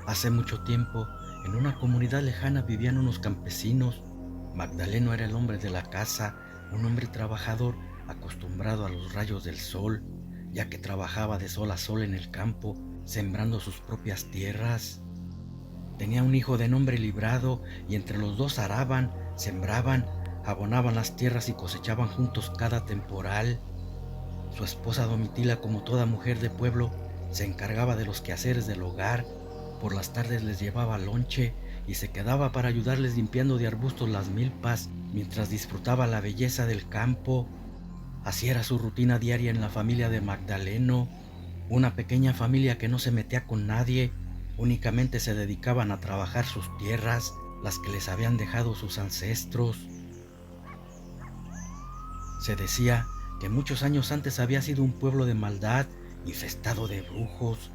Hace mucho tiempo, en una comunidad lejana vivían unos campesinos. Magdaleno era el hombre de la casa, un hombre trabajador acostumbrado a los rayos del sol, ya que trabajaba de sol a sol en el campo, sembrando sus propias tierras. Tenía un hijo de nombre Librado y entre los dos araban, sembraban, abonaban las tierras y cosechaban juntos cada temporal. Su esposa Domitila, como toda mujer de pueblo, se encargaba de los quehaceres del hogar. Por las tardes les llevaba lonche y se quedaba para ayudarles limpiando de arbustos las milpas mientras disfrutaba la belleza del campo. Así era su rutina diaria en la familia de Magdaleno, una pequeña familia que no se metía con nadie, únicamente se dedicaban a trabajar sus tierras, las que les habían dejado sus ancestros. Se decía que muchos años antes había sido un pueblo de maldad, infestado de brujos,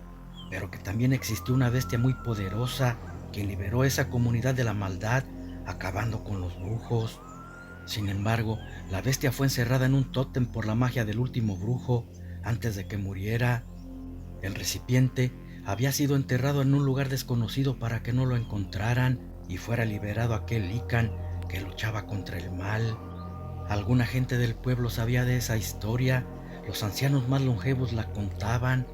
pero que también existió una bestia muy poderosa que liberó esa comunidad de la maldad, acabando con los brujos. Sin embargo, la bestia fue encerrada en un tótem por la magia del último brujo antes de que muriera. El recipiente había sido enterrado en un lugar desconocido para que no lo encontraran y fuera liberado aquel Lican que luchaba contra el mal. Alguna gente del pueblo sabía de esa historia, los ancianos más longevos la contaban,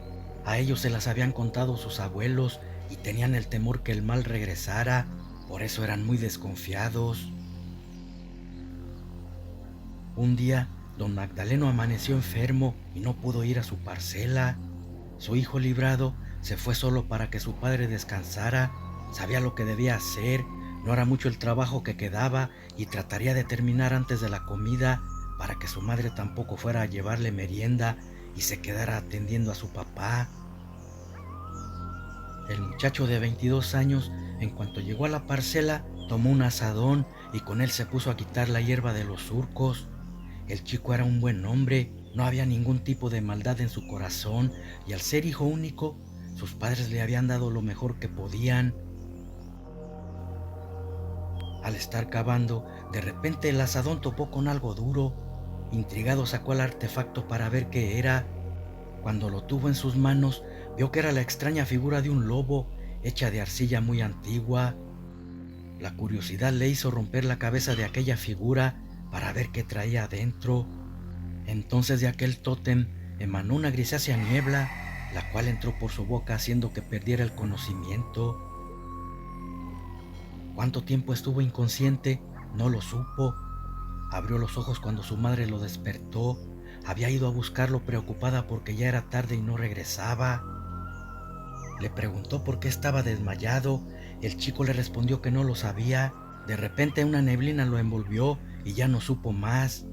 a ellos se las habían contado sus abuelos y tenían el temor que el mal regresara, por eso eran muy desconfiados. Un día, don Magdaleno amaneció enfermo y no pudo ir a su parcela. Su hijo Librado se fue solo para que su padre descansara, sabía lo que debía hacer, no era mucho el trabajo que quedaba y trataría de terminar antes de la comida para que su madre tampoco fuera a llevarle merienda y se quedara atendiendo a su papá. El muchacho de 22 años, en cuanto llegó a la parcela, tomó un azadón y con él se puso a quitar la hierba de los surcos. El chico era un buen hombre, no había ningún tipo de maldad en su corazón y al ser hijo único, sus padres le habían dado lo mejor que podían. Al estar cavando, de repente el azadón topó con algo duro. Intrigado sacó el artefacto para ver qué era. Cuando lo tuvo en sus manos, vio que era la extraña figura de un lobo, hecha de arcilla muy antigua. La curiosidad le hizo romper la cabeza de aquella figura para ver qué traía adentro. Entonces de aquel tótem emanó una grisácea niebla, la cual entró por su boca haciendo que perdiera el conocimiento. ¿Cuánto tiempo estuvo inconsciente? No lo supo. Abrió los ojos cuando su madre lo despertó. Había ido a buscarlo preocupada porque ya era tarde y no regresaba. Le preguntó por qué estaba desmayado. El chico le respondió que no lo sabía. De repente una neblina lo envolvió y ya no supo más.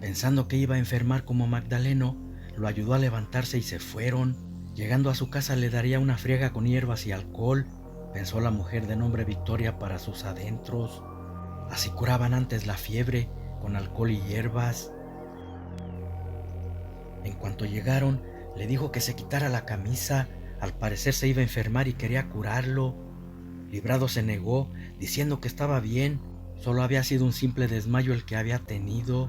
Pensando que iba a enfermar como Magdaleno, lo ayudó a levantarse y se fueron. Llegando a su casa le daría una friega con hierbas y alcohol, pensó la mujer de nombre Victoria para sus adentros. Así curaban antes la fiebre, con alcohol y hierbas. En cuanto llegaron, le dijo que se quitara la camisa, al parecer se iba a enfermar y quería curarlo. Librado se negó, diciendo que estaba bien, solo había sido un simple desmayo el que había tenido.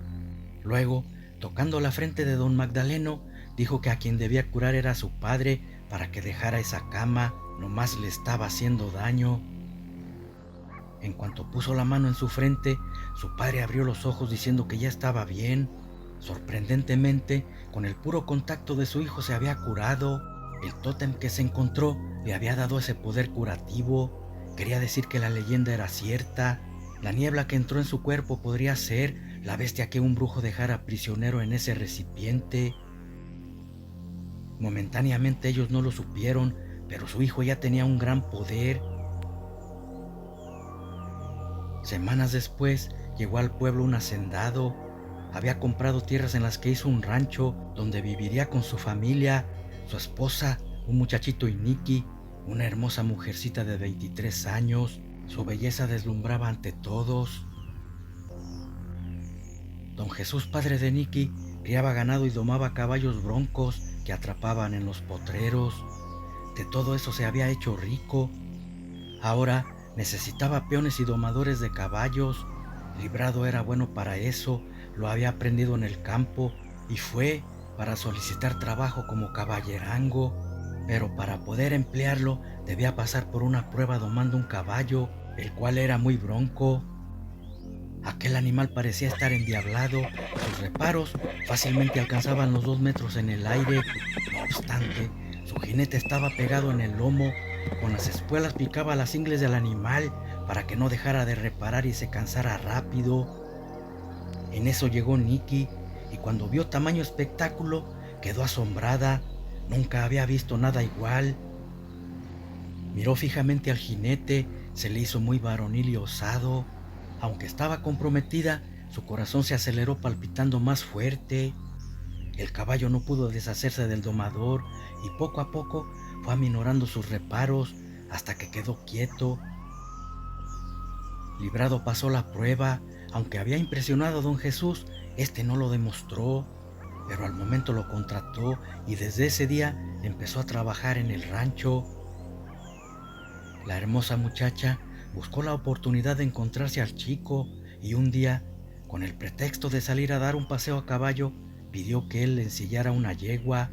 Luego, tocando la frente de don Magdaleno, dijo que a quien debía curar era a su padre para que dejara esa cama, nomás le estaba haciendo daño. En cuanto puso la mano en su frente, su padre abrió los ojos diciendo que ya estaba bien. Sorprendentemente, con el puro contacto de su hijo se había curado. El tótem que se encontró le había dado ese poder curativo. Quería decir que la leyenda era cierta. La niebla que entró en su cuerpo podría ser la bestia que un brujo dejara prisionero en ese recipiente. Momentáneamente ellos no lo supieron, pero su hijo ya tenía un gran poder. Semanas después llegó al pueblo un hacendado. Había comprado tierras en las que hizo un rancho donde viviría con su familia, su esposa, un muchachito Iniki, una hermosa mujercita de 23 años. Su belleza deslumbraba ante todos. Don Jesús, padre de Niki, criaba ganado y domaba caballos broncos que atrapaban en los potreros. De todo eso se había hecho rico. Ahora necesitaba peones y domadores de caballos. Librado era bueno para eso, lo había aprendido en el campo y fue para solicitar trabajo como caballerango. pero para poder emplearlo debía pasar por una prueba domando un caballo, el cual era muy bronco. Aquel animal parecía estar endiablado, sus reparos fácilmente alcanzaban los 2 metros en el aire. No obstante, su jinete estaba pegado en el lomo, con las espuelas picaba las ingles del animal para que no dejara de reparar y se cansara rápido. En eso llegó Nicky, y cuando vio tamaño espectáculo, quedó asombrada. Nunca había visto nada igual. Miró fijamente al jinete, se le hizo muy varonil y osado. Aunque estaba comprometida, su corazón se aceleró palpitando más fuerte. El caballo no pudo deshacerse del domador y poco a poco fue aminorando sus reparos hasta que quedó quieto. Librado pasó la prueba. Aunque había impresionado a don Jesús, este no lo demostró, pero al momento lo contrató y desde ese día empezó a trabajar en el rancho. La hermosa muchacha buscó la oportunidad de encontrarse al chico y un día, con el pretexto de salir a dar un paseo a caballo, pidió que él le ensillara una yegua.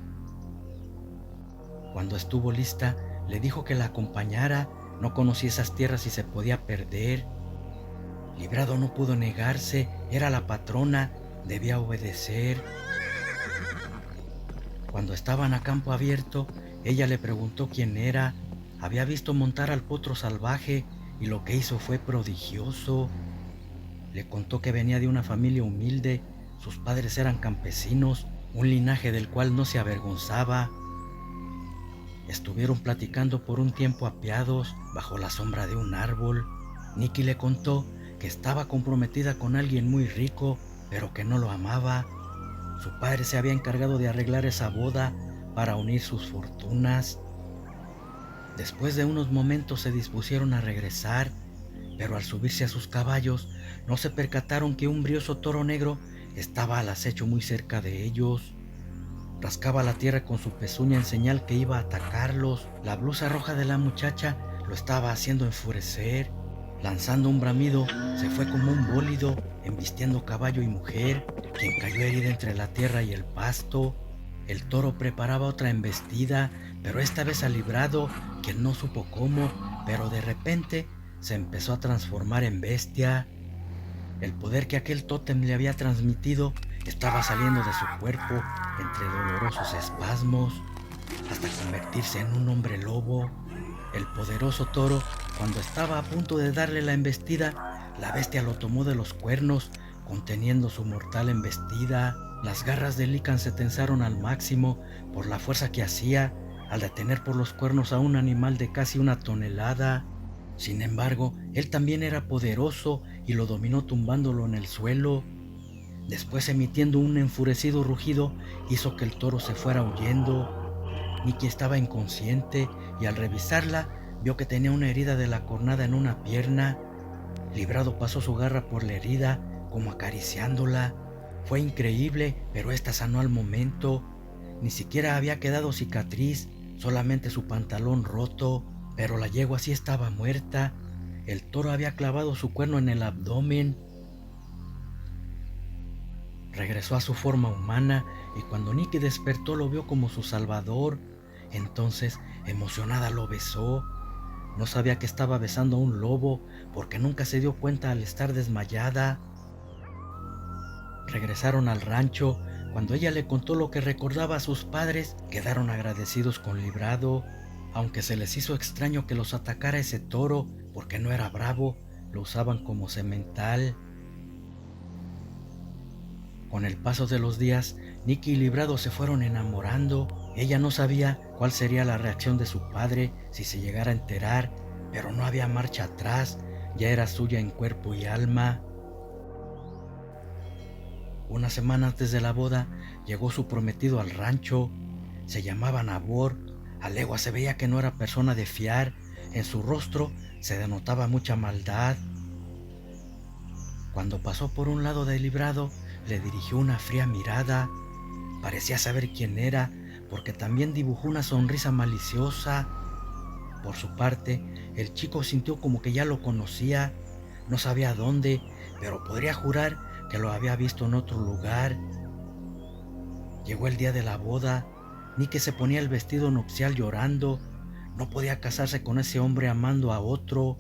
Cuando estuvo lista, le dijo que la acompañara. No conocía esas tierras y se podía perder. Librado no pudo negarse, era la patrona, debía obedecer. Cuando estaban a campo abierto, ella le preguntó quién era. Había visto montar al potro salvaje y lo que hizo fue prodigioso. Le contó que venía de una familia humilde, sus padres eran campesinos, un linaje del cual no se avergonzaba. Estuvieron platicando por un tiempo apeados bajo la sombra de un árbol. Nicky le contó que estaba comprometida con alguien muy rico, pero que no lo amaba. Su padre se había encargado de arreglar esa boda para unir sus fortunas. Después de unos momentos se dispusieron a regresar, pero al subirse a sus caballos no se percataron que un brioso toro negro estaba al acecho muy cerca de ellos. Rascaba la tierra con su pezuña en señal que iba a atacarlos. La blusa roja de la muchacha lo estaba haciendo enfurecer. Lanzando un bramido, se fue como un bólido, embistiendo caballo y mujer, quien cayó herida entre la tierra y el pasto. El toro preparaba otra embestida, pero esta vez al Librado, quien no supo cómo, pero de repente se empezó a transformar en bestia. El poder que aquel tótem le había transmitido estaba saliendo de su cuerpo entre dolorosos espasmos, hasta convertirse en un hombre lobo. El poderoso toro, cuando estaba a punto de darle la embestida, la bestia lo tomó de los cuernos, conteniendo su mortal embestida. Las garras de Lican se tensaron al máximo por la fuerza que hacía al detener por los cuernos a un animal de casi 1 tonelada. Sin embargo, él también era poderoso y lo dominó tumbándolo en el suelo. Después, emitiendo un enfurecido rugido, hizo que el toro se fuera huyendo. Nicky estaba inconsciente y al revisarla vio que tenía una herida de la cornada en una pierna. Librado pasó su garra por la herida, como acariciándola. Fue increíble, pero esta sanó al momento. Ni siquiera había quedado cicatriz, solamente su pantalón roto, pero la yegua sí estaba muerta. El toro había clavado su cuerno en el abdomen. Regresó a su forma humana y cuando Nicky despertó lo vio como su salvador. Entonces, emocionada, lo besó. No sabía que estaba besando a un lobo porque nunca se dio cuenta al estar desmayada. Regresaron al rancho. Cuando ella le contó lo que recordaba a sus padres, quedaron agradecidos con Librado. Aunque se les hizo extraño que los atacara ese toro porque no era bravo, lo usaban como semental. Con el paso de los días, Nicky y Librado se fueron enamorando. Ella no sabía cuál sería la reacción de su padre si se llegara a enterar, pero no había marcha atrás, ya era suya en cuerpo y alma. Una semana antes de la boda, llegó su prometido al rancho. Se llamaba Nabor. A legua se veía que no era persona de fiar. En su rostro se denotaba mucha maldad. Cuando pasó por un lado de Librado, le dirigió una fría mirada. Parecía saber quién era, porque también dibujó una sonrisa maliciosa. Por su parte, el chico sintió como que ya lo conocía. No sabía dónde, pero podría jurar que lo había visto en otro lugar. Llegó el día de la boda. Nicky se ponía el vestido nupcial llorando. No podía casarse con ese hombre amando a otro,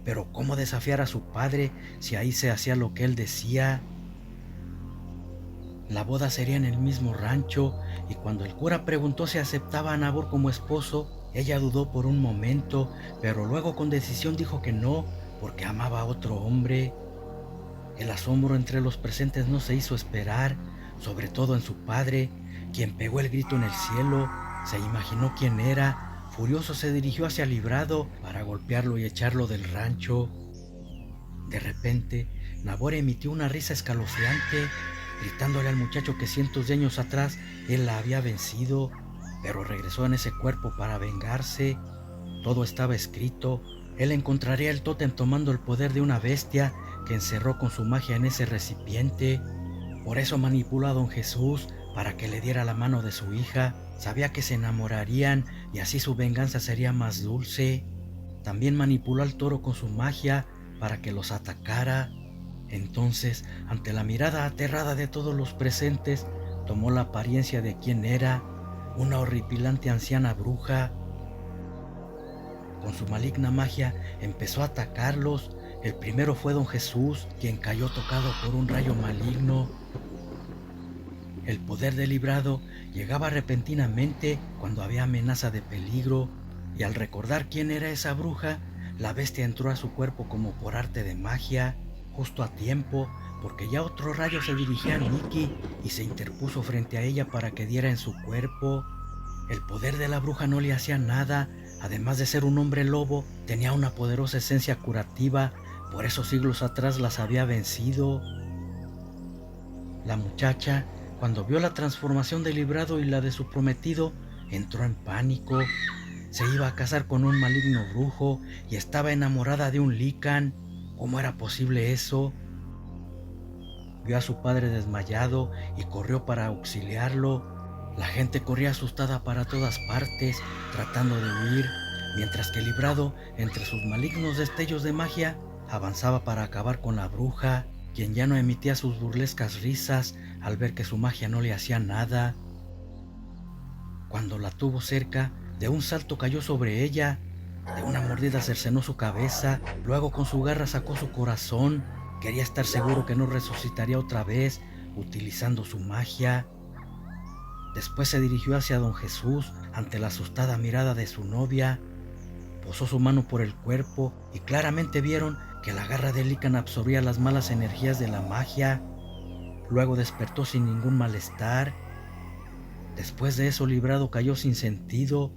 pero ¿cómo desafiar a su padre si ahí se hacía lo que él decía? La boda sería en el mismo rancho, y cuando el cura preguntó si aceptaba a Nabor como esposo, ella dudó por un momento, pero luego con decisión dijo que no, porque amaba a otro hombre. El asombro entre los presentes no se hizo esperar, sobre todo en su padre, quien pegó el grito en el cielo. Se imaginó quién era. Furioso se dirigió hacia Librado para golpearlo y echarlo del rancho. De repente, Nabor emitió una risa escalofriante, gritándole al muchacho que cientos de años atrás él la había vencido, pero regresó en ese cuerpo para vengarse. Todo estaba escrito. Él encontraría el tótem tomando el poder de una bestia que encerró con su magia en ese recipiente. Por eso manipuló a don Jesús para que le diera la mano de su hija. Sabía que se enamorarían y así su venganza sería más dulce. También manipuló al toro con su magia para que los atacara. Entonces, ante la mirada aterrada de todos los presentes, tomó la apariencia de quien era, una horripilante anciana bruja. Con su maligna magia empezó a atacarlos. El primero fue don Jesús, quien cayó tocado por un rayo maligno. El poder de Librado llegaba repentinamente cuando había amenaza de peligro, y al recordar quién era esa bruja, la bestia entró a su cuerpo como por arte de magia, justo a tiempo, porque ya otro rayo se dirigía a Nicky y se interpuso frente a ella para que diera en su cuerpo. El poder de la bruja no le hacía nada. Además de ser un hombre lobo, tenía una poderosa esencia curativa, por eso siglos atrás las había vencido. La muchacha, cuando vio la transformación de Librado y la de su prometido, entró en pánico. Se iba a casar con un maligno brujo y estaba enamorada de un lícan. ¿Cómo era posible eso? Vio a su padre desmayado y corrió para auxiliarlo. La gente corría asustada para todas partes, tratando de huir, mientras que Librado, entre sus malignos destellos de magia, avanzaba para acabar con la bruja, quien ya no emitía sus burlescas risas al ver que su magia no le hacía nada. Cuando la tuvo cerca, de un salto cayó sobre ella. De una mordida cercenó su cabeza, luego con su garra sacó su corazón. Quería estar seguro que no resucitaría otra vez, utilizando su magia. Después se dirigió hacia don Jesús ante la asustada mirada de su novia. Posó su mano por el cuerpo y claramente vieron que la garra de lícan absorbía las malas energías de la magia. Luego despertó sin ningún malestar. Después de eso, Librado cayó sin sentido.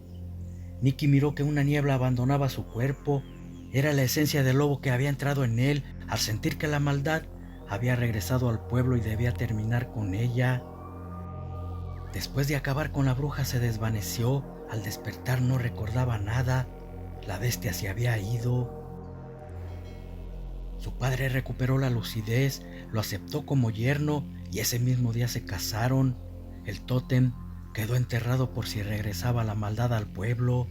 Nicky miró que una niebla abandonaba su cuerpo. Era la esencia del lobo que había entrado en él al sentir que la maldad había regresado al pueblo y debía terminar con ella. Después de acabar con la bruja se desvaneció. Al despertar no recordaba nada. La bestia se había ido. Su padre recuperó la lucidez, lo aceptó como yerno y ese mismo día se casaron. El tótem quedó enterrado por si regresaba la maldad al pueblo.